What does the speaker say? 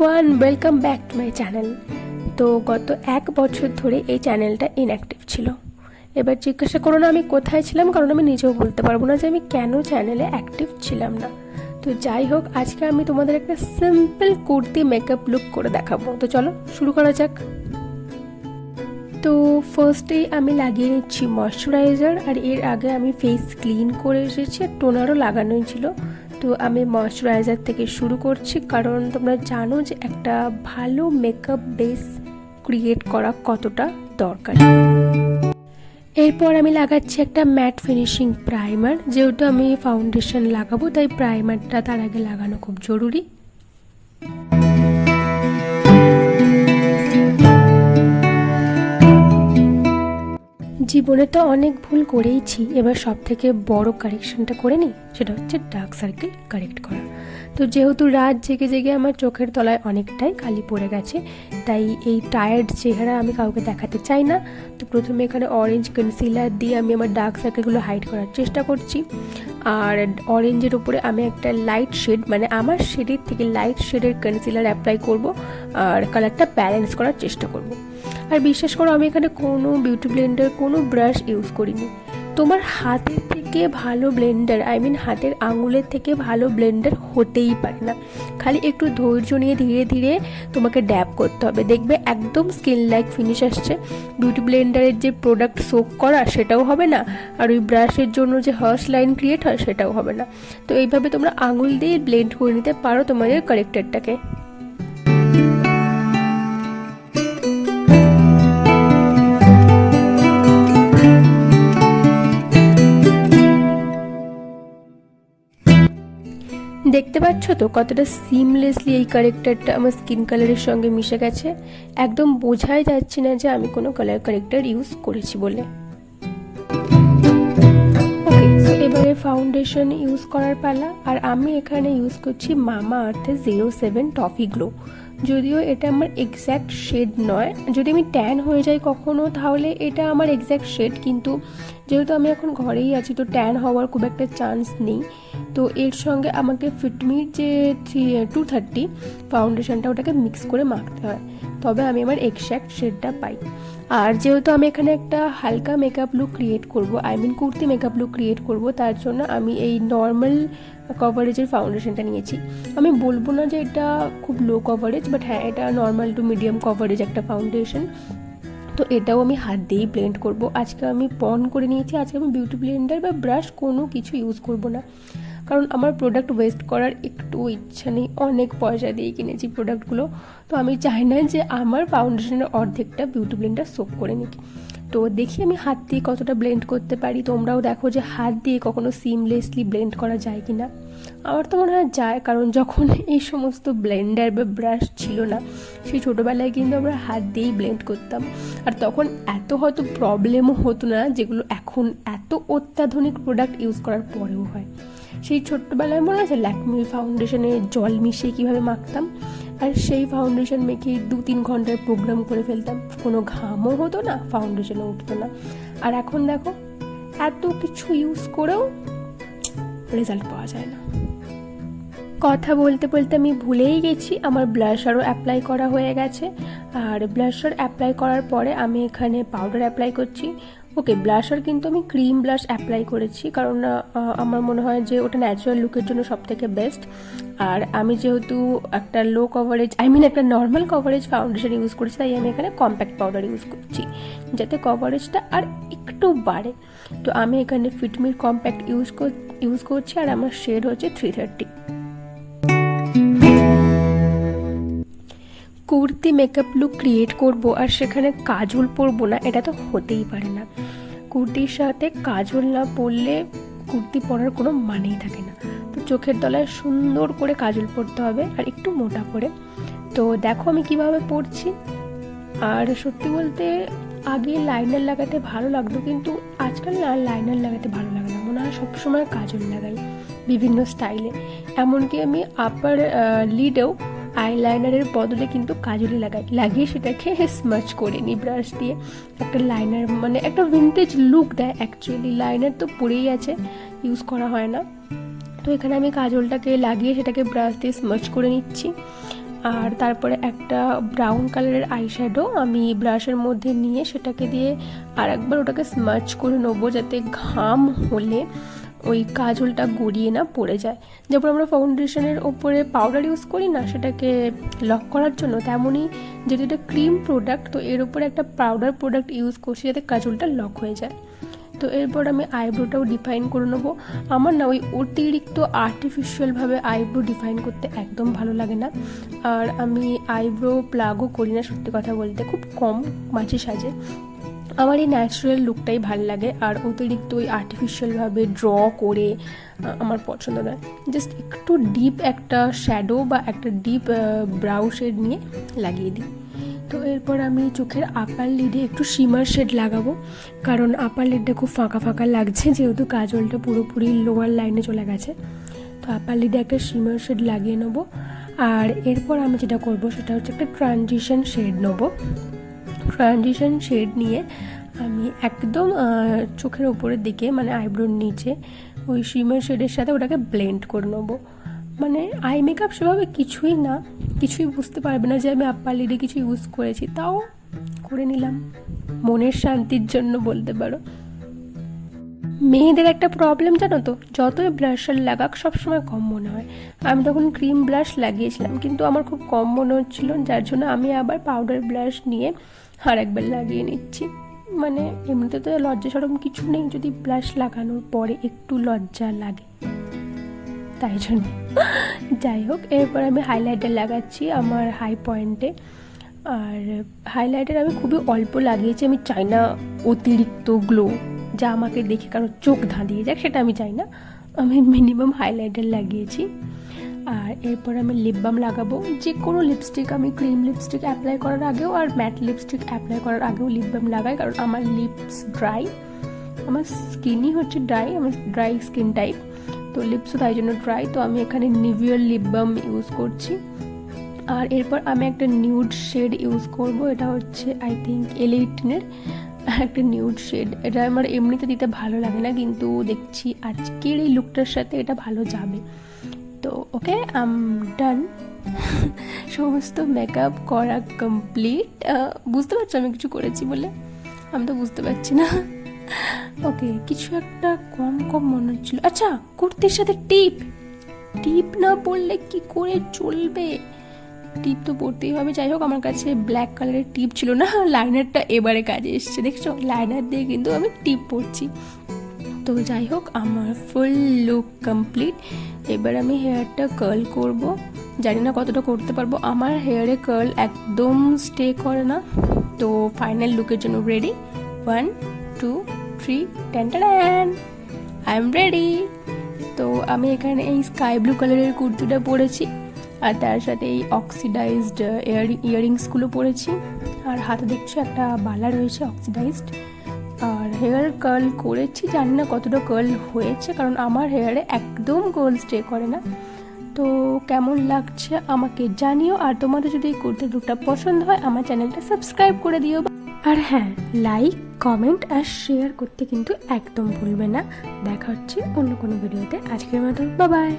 Everyone, welcome back to my channel. তো গত 1 বছর ধরে এই চ্যানেলটা ইনঅ্যাক্টিভ ছিল। এবার জিজ্ঞাসা করো না আমি কোথায় ছিলাম, কারণ আমি নিজেও বলতে পারবো না যে আমি কেন চ্যানেলে অ্যাক্টিভ ছিলাম না। তো যাই হোক, আজকে আমি তোমাদের একটা সিম্পল কুর্তি মেকআপ লুক করে দেখাবো। তো চলো শুরু করা যাক। তো ফার্স্টেই আমি লাগিয়ে নিচ্ছি ময়শ্চারাইজার, আর এর আগে আমি ফেস ক্লিন করে এসেছি, আর টোনারও লাগানোই ছিল। তো আমি ময়শ্চারাইজার থেকে শুরু করছি, কারণ তোমরা জানো যে একটা ভালো মেকআপ বেস ক্রিয়েট করা কতটা দরকার। এরপর আমি লাগাচ্ছি একটা ম্যাট ফিনিশিং প্রাইমার। যেহেতু আমি ফাউন্ডেশন লাগাবো, তাই প্রাইমারটা তার আগে লাগানো খুব জরুরি। জীবনে তো অনেক ভুল করেইছি, এবার সব থেকে বড় কারেকশনটা করে নিই, সেটা হচ্ছে ডার্ক সার্কেল কারেক্ট করা। তো যেহেতু রাত জেগে জেগে আমার চোখের তলায় অনেকটাই কালি পড়ে গেছে, তাই এই টায়ার্ড চেহারা আমি কাউকে দেখাতে চাই না। তো প্রথমে এখানে অরেঞ্জ কনসিলার দিয়ে আমি আমার ডার্ক সার্কেলগুলো হাইড করার চেষ্টা করছি। আর অরেঞ্জের উপরে আমি একটা লাইট শেড, মানে আমার শেডের থেকে লাইট শেডের কনসিলার অ্যাপ্লাই করব, আর কালারটা ব্যালেন্স করার চেষ্টা করব। আর বিশ্বাস করো, আমি এখানে কোনো বিউটি ব্লেন্ডার, কোনো ব্রাশ ইউজ করিনি। তোমার হাতের থেকে ভালো ব্লেন্ডার, হাতের আঙুলের থেকে ভালো ব্লেন্ডার হতেই পারে না। খালি একটু ধৈর্য নিয়ে ধীরে ধীরে তোমাকে ড্যাব করতে হবে, দেখবে একদম স্কিন লাইক ফিনিশ আসছে। বিউটি ব্লেন্ডারের যে প্রোডাক্ট সোক করা সেটাও হবে না, আর ওই ব্রাশের জন্য যে হার্শ লাইন ক্রিয়েট হয় সেটাও হবে না। তো এইভাবে তোমরা আঙুল দিয়ে ব্লেন্ড করে নিতে পারো তোমাদের কারেক্টারটাকে। দেখতে পাচ্ছ তো কতটা সিমলেসলি এই কারেক্টারটা আমার স্কিন কালারের সঙ্গে মিশে গেছে। একদম বোঝাই যাচ্ছে না যে আমি কোনো কালার কারেক্টার ইউজ করেছি বলে। ওকে, সো এবারে ফাউন্ডেশন ইউজ করার পালা। আর আমি এখানে ইউজ করছি মামা আর্থের 07 টফি গ্লো। যদিও এটা আমার এক্স্যাক্ট শেড নয়, যদি আমি ট্যান হয়ে যাই কখনো তাহলে এটা আমার এক্স্যাক্ট শেড, কিন্তু যেহেতু আমি এখন ঘরেই আছি তো ট্যান হওয়ার খুব একটা চান্স নেই। তো এর সঙ্গে আমাকে ফিটমির যে 230 ফাউন্ডেশনটা ওটাকে মিক্স করে মাখতে হয়, তবে আমি আমার এক্স্যাক্ট শেডটা পাই। আর যেহেতু আমি এখানে একটা হালকা মেকআপ লুক ক্রিয়েট করবো, কুর্তি মেকআপ লুক ক্রিয়েট করবো, তার জন্য আমি এই নর্মাল কভারেজের ফাউন্ডেশনটা নিয়েছি। আমি বলবো না যে এটা খুব লো কভারেজ, বাট হ্যাঁ, এটা নর্মাল টু মিডিয়াম কভারেজ একটা ফাউন্ডেশন। তো এটাও আমি হাত দিয়েই ব্লেন্ড করব। আজকে আমি পন করে নিয়েছি, আজকে আমি বিউটি ব্লেন্ডার বা ব্রাশ কোনো কিছু ইউজ করব না, কারণ আমার প্রোডাক্ট ওয়েস্ট করার একটু ইচ্ছা নেই। অনেক পয়সা দিয়ে কিনেছি প্রোডাক্টগুলো, তো আমি চাই না যে আমার ফাউন্ডেশনের অর্ধেকটা বিউটি ব্লেন্ডার সোক করে নিক। তো দেখি আমি হাত দিয়ে কতটা ব্লেন্ড করতে পারি। তোমরাও দেখো যে হাত দিয়ে কখনো সিমলেসলি ব্লেন্ড করা যায় কি না। আমার তো মনে হয় যায়, কারণ যখন এই সমস্ত ব্লেন্ডার বা ব্রাশ ছিল না, সেই ছোটোবেলায় কিন্তু আমরা হাত দিয়েই ব্লেন্ড করতাম। আর তখন এত হয়তো প্রবলেমও হতো না, যেগুলো এখন এত অত্যাধুনিক প্রোডাক্ট ইউজ করার পরেও হয়। সেই ছোট্টবেলায় মনে আছে ল্যাকমির ফাউন্ডেশনে জল মিশিয়ে কীভাবে মাখতাম, আর সেই ফাউন্ডেশন মেখে 2-3 ঘন্টার প্রোগ্রাম করে ফেলতাম, কোনো ঘামও হতো না, ফাউন্ডেশনও উঠতো না। আর এখন দেখো, এত কিছু ইউজ করেও রেজাল্ট পাওয়া যায় না। কথা বলতে বলতে আমি ভুলেই গেছি, আমার ব্লাশারও অ্যাপ্লাই করা হয়ে গেছে। আর ব্লাশার অ্যাপ্লাই করার পরে আমি এখানে পাউডার অ্যাপ্লাই করছি। ওকে, ব্লাশার কিন্তু আমি ক্রিম ব্লাশ অ্যাপ্লাই করেছি, কারণ আমার মনে হয় যে ওটা ন্যাচারাল লুকের জন্য সবথেকে বেস্ট। আর আমি যেহেতু একটা লো কভারেজ, একটা নর্মাল কভারেজ ফাউন্ডেশন ইউজ করছি, তাই আমি এখানে কম্প্যাক্ট পাউডার ইউজ করছি, যাতে কভারেজটা আর একটু বাড়ে। তো আমি এখানে ফিটমির কম্প্যাক্ট ইউজ করছি, আর আমার শেড হচ্ছে 330। কুর্তি মেকআপ লুক ক্রিয়েট করব আর সেখানে কাজল পরবো না, এটা তো হতেই পারে না। কুর্তির সাথে কাজল না পরলে কুর্তি পরার কোনো মানেই থাকে না। তো চোখের তলায় সুন্দর করে কাজল পরতে হবে, আর একটু মোটা করে। তো দেখো আমি কিভাবে পরছি। আর সত্যি বলতে আগে লাইনার লাগাতে ভালো লাগতো, কিন্তু আজকাল না লাইনার লাগাতে ভালো লাগে না, মনে হয় সবসময় কাজল লাগাই বিভিন্ন স্টাইলে। এমনকি আমি আপার লিডেও আইলাইনারের বদলে কিন্তু কাজলই লাগিয়ে সেটাকে স্মাচ করে নিই ব্রাশ দিয়ে। একটা লাইনার একটা ভিন্টেজ লুক দেয় অ্যাকচুয়ালি। লাইনার তো পরেই আছে, ইউজ করা হয় না। তো এখানে আমি কাজলটাকে লাগিয়ে সেটাকে ব্রাশ দিয়ে স্মাচ করে নিচ্ছি। আর তারপরে একটা ব্রাউন কালারের আইশ্যাডো আমি ব্রাশের মধ্যে নিয়ে সেটাকে দিয়ে আর একবার ওটাকে স্মাচ করে নেবো, যাতে ঘাম হলে ওই কাজলটা গড়িয়ে না পড়ে যায়। যেমন আমরা ফাউন্ডেশনের ওপরে পাউডার ইউজ করি না সেটাকে লক করার জন্য, তেমনই যেহেতু এটা ক্রিম প্রোডাক্ট তো এর উপরে একটা পাউডার প্রোডাক্ট ইউজ করছি যাতে কাজলটা লক হয়ে যায়। তো এরপর আমি আইব্রোটাও ডিফাইন করে নেবো। আমার না ওই অতিরিক্ত আর্টিফিশিয়ালভাবে আইব্রো ডিফাইন করতে একদম ভালো লাগে না, আর আমি আইব্রো প্লাগও করি না সত্যি কথা বলতে, খুব কম মাঝে সাঝে। আমার এই ন্যাচারাল লুকটাই ভালো লাগে, আর অতিরিক্ত ওই আর্টিফিশিয়ালভাবে ড্র করে আমার পছন্দ নয়। জাস্ট একটু ডিপ একটা শ্যাডো বা একটা ডিপ ব্রাউ শেড নিয়ে লাগিয়ে দিই। তো এরপর আমি চোখের আপার লিডে একটু শিমার শেড লাগাবো, কারণ আপার লিডটা খুব ফাঁকা ফাঁকা লাগছে যেহেতু কাজলটা পুরোপুরি লোয়ার লাইনে চলে গেছে। তো আপার লিডে একটা শিমার শেড লাগিয়ে নেবো। আর এরপর আমি যেটা করব সেটা হচ্ছে একটা ট্রানজিশন শেড নেবো। ট্রানজিশন শেড নিয়ে আমি একদম চোখের ওপরের দিকে মানে আইব্রোর নিচে ওই শিমার শেডের সাথে ওটাকে ব্লেন্ড করে নেবো। মানে আই মেকআপ সেভাবে কিছুই না, কিছুই বুঝতে পারবে না যে আমি আপার লিডে কিছু ইউজ করেছি, তাও করে নিলাম মনের শান্তির জন্য বলতে পারো। মেয়েদের একটা প্রবলেম জানো তো, যতই ব্লাশার লাগাক সবসময় কম মনে হয়। আমি তখন ক্রিম ব্লাশ লাগিয়েছিলাম কিন্তু আমার খুব কম মনে হচ্ছিল, যার জন্য আমি আবার পাউডার ব্লাশ নিয়ে আর একবার লাগিয়ে নিচ্ছি। মানে এমনিতে তো লজ্জা সরম কিছু নেই, যদি ব্লাশ লাগানোর পরে একটু লজ্জা লাগে তাই জন্য। যাই হোক, এরপর আমি হাইলাইটার লাগাচ্ছি আমার হাই পয়েন্টে। আর হাইলাইটার আমি খুবই অল্প লাগিয়েছি, আমি চাই না অতিরিক্ত গ্লো যা আমাকে দেখে কারো চোখ ধাঁধিয়ে যাক, সেটা আমি চাই না। আমি মিনিমাম হাইলাইটার লাগিয়েছি। আর এরপর আমি লিপ বাম লাগাবো। যে কোনো লিপস্টিক, আমি ক্রিম লিপস্টিক অ্যাপ্লাই করার আগেও আর ম্যাট লিপস্টিক অ্যাপ্লাই করার আগেও লিপ বাম লাগাই, কারণ আমার লিপস ড্রাই, আমার স্কিনই হচ্ছে ড্রাই, আমার ড্রাই স্কিন টাইপ, তো লিপসও তাই জন্য ড্রাই। তো আমি এখানে নিভিয়ার লিপ বাম ইউজ করছি। আর এরপর আমি একটা নিউড শেড ইউজ করব, এটা হচ্ছে আই থিঙ্ক L18-এর একটা নিউড শেড। এটা আমার এমনিতে দিতে ভালো লাগে না, কিন্তু দেখছি আজকের এই লুকটার সাথে এটা ভালো যাবে। তো ওকে, ডান। সমস্ত মেকআপ করা কমপ্লিট। বুঝতে পারছো আমি কিছু করেছি বলে? আমি তো বুঝতে পারছি না। ওকে, কিছু একটা কম কম মনে হচ্ছিল। আচ্ছা, কুর্তির সাথে টিপ না পরলে কি করে চলবে? টিপ তো পরতেই হবে। যাই হোক, আমার কাছে ব্ল্যাক কালারের টিপ ছিল না, লাইনারটা এবারে কাজে এসছে, দেখছো? লাইনার দিয়ে কিন্তু আমি টিপ পরছি। তো যাই হোক, আমার ফুল লুক কমপ্লিট। এবার আমি হেয়ারটা কার্ল করব, জানি না কতটা করতে পারবো, আমার হেয়ারে কার্ল একদম স্টে করে না। তো ফাইনাল লুকের জন্য রেডি। 1 2 3 10 I am ready. তো আমি এখানে এই স্কাই ব্লু কালারের কুর্তিটা পরেছি, আর তার সাথে এই অক্সিডাইজড ইয়ারিংসগুলো পরেছি, আর হাতে দেখছো একটা বালা রয়েছে অক্সিডাইজড। আর হেয়ার কার্ল করেছি, জানি না কতটা কার্ল হয়েছে, কারণ আমার হেয়ারে একদম কার্ল স্টে করে না। তো কেমন লাগছে আমাকে জানিও, আর তোমাদের যদি এই কুর্তির লুকটা পছন্দ হয় আমার চ্যানেলটা সাবস্ক্রাইব করে দিও। আর হ্যাঁ, লাইক কমেন্ট আর শেয়ার করতে কিন্তু একদম ভুলবে না। দেখা হচ্ছে অন্য কোনো ভিডিওতে। আজকের মতো বাই বাই।